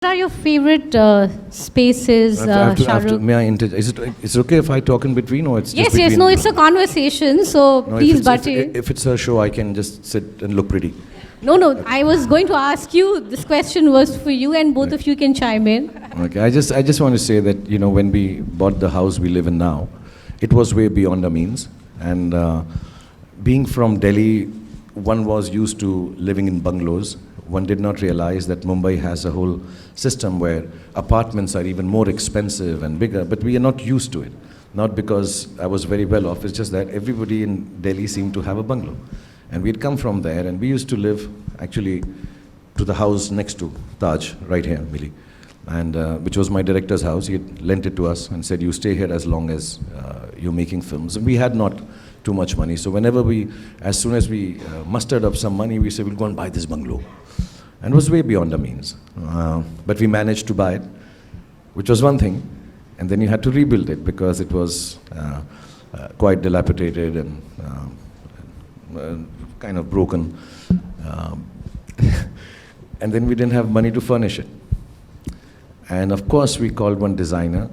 What are your favorite spaces, Shahrukh? May I is it okay if I talk in between, or it's Yes, just yes, between? no, it's a conversation, so No, please butt in. if it's a show, I can just sit and look pretty. No, no, I was going to ask you, this question was for you, and both of you can chime in. Okay, I just want to say that, when we bought the house we live in now, it was way beyond our means. And being from Delhi, one was used to living in bungalows. One did not realize that Mumbai has a whole system where apartments are even more expensive and bigger, but we are not used to it. Not because I was very well off, it's just that everybody in Delhi seemed to have a bungalow. And we'd come from there, and we used to live actually to the house next to Taj, right here, Mili, and which was my director's house. He had lent it to us and said, "You stay here as long as you're making films." And we had not too much money, so as soon as we mustered up some money, we said, "We'll go and buy this bungalow." And it was way beyond our means. But we managed to buy it, which was one thing. And then you had to rebuild it because it was quite dilapidated and kind of broken. And then we didn't have money to furnish it. And of course, we called one designer.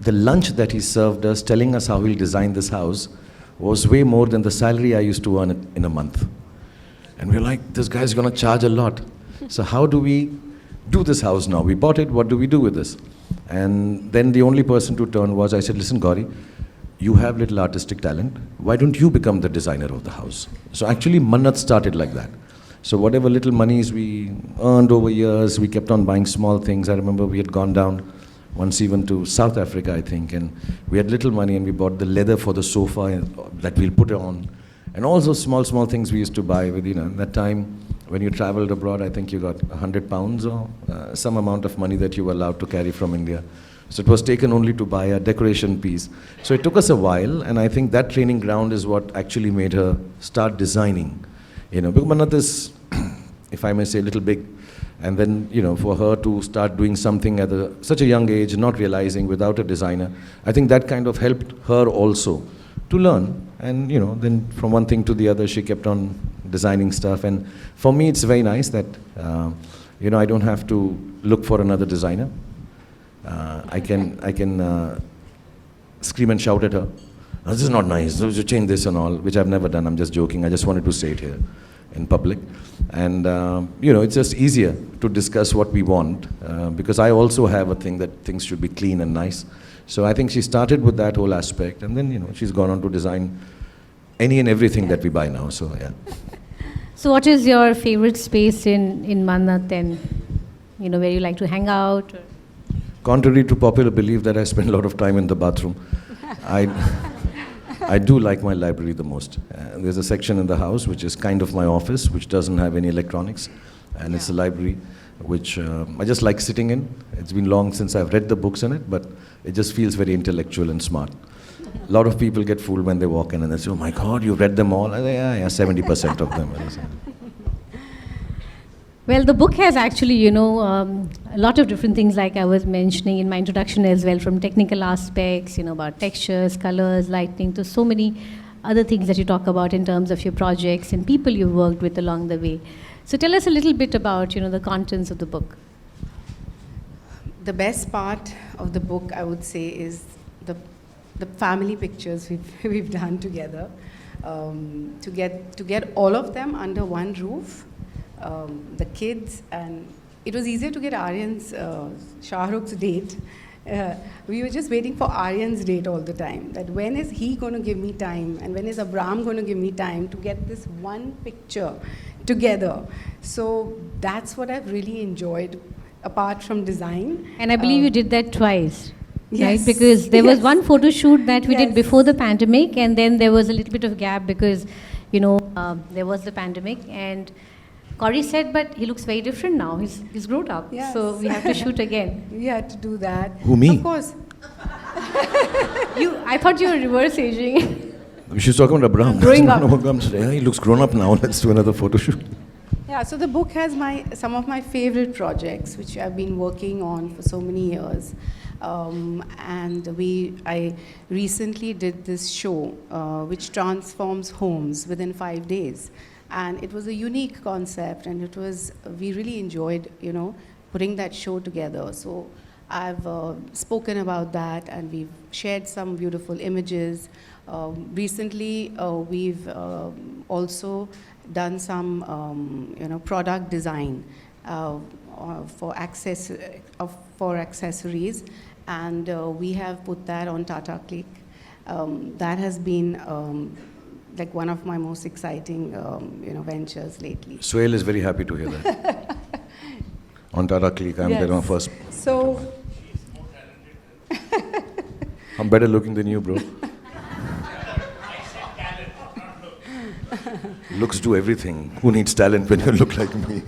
The lunch that he served us, telling us how he'll design this house, was way more than the salary I used to earn in a month. And we're like, this guy's gonna charge a lot. So how do we do this house now? We bought it, what do we do with this? And then the only person to turn was, I said, "Listen, Gauri, you have little artistic talent. Why don't you become the designer of the house?" So actually, Mannat started like that. So whatever little monies we earned over years, we kept on buying small things. I remember we had gone down once even to South Africa, I think, and we had little money, and we bought the leather for the sofa that we'll put on. And all those small things we used to buy with, that time when you traveled abroad, I think you got £100 or some amount of money that you were allowed to carry from India. So it was taken only to buy a decoration piece. So it took us a while, and I think that training ground is what actually made her start designing. Because Mannat is, if I may say, a little big. And then, for her to start doing something at such a young age, not realizing without a designer, I think that kind of helped her also to learn. And, then from one thing to the other, she kept on designing stuff. And for me, it's very nice that, I don't have to look for another designer. I can scream and shout at her, "Oh, this is not nice, you change this and all," which I've never done. I'm just joking. I just wanted to say it here in public. And, it's just easier to discuss what we want, because I also have a thing that things should be clean and nice. So I think she started with that whole aspect, and then, she's gone on to design any and everything that we buy now, so yeah. So what is your favorite space in Mannat, and, where you like to hang out? Or? Contrary to popular belief that I spend a lot of time in the bathroom, I do like my library the most. There's a section in the house which is kind of my office, which doesn't have any electronics, and it's a library which I just like sitting in. It's been long since I've read the books in it, but it just feels very intellectual and smart. A lot of people get fooled when they walk in and they say, "Oh my God, you've read them all?" I say, yeah, 70% of them. Well, the book has actually, a lot of different things, like I was mentioning in my introduction as well, from technical aspects, about textures, colors, lighting, to so many other things that you talk about in terms of your projects and people you've worked with along the way. So tell us a little bit about, the contents of the book. The best part of the book, I would say, is the family pictures we've done together. To get all of them under one roof. The kids, and it was easier to get Aryan's, Shahrukh's date. We were just waiting for Aryan's date all the time, that when is he going to give me time, and when is Abram going to give me time to get this one picture together. So that's what I've really enjoyed, apart from design. And I believe you did that twice. Yes. Right? Because there was one photo shoot that we Yes. did before the pandemic, and then there was a little bit of gap because, there was the pandemic, and Gauri said, "But he looks very different now. He's grown up." Yes. So we have to shoot again. We had to do that. Who, me? Of course. I thought you were reverse aging. She's talking about Abraham. Growing up. Yeah, he looks grown up now. Let's do another photo shoot. Yeah, so the book has some of my favorite projects, which I've been working on for so many years. And I recently did this show, which transforms homes within 5 days. And it was a unique concept, and we really enjoyed, putting that show together. So I've spoken about that, and we've shared some beautiful images. Recently, we've also done some, product design for accessories, and we have put that on Tata Click. That has been like one of my most exciting, ventures lately. Swale is very happy to hear that. On Tata Click, I'm there on first. So, I'm better looking than you, bro. Looks do everything. Who needs talent when you look like me?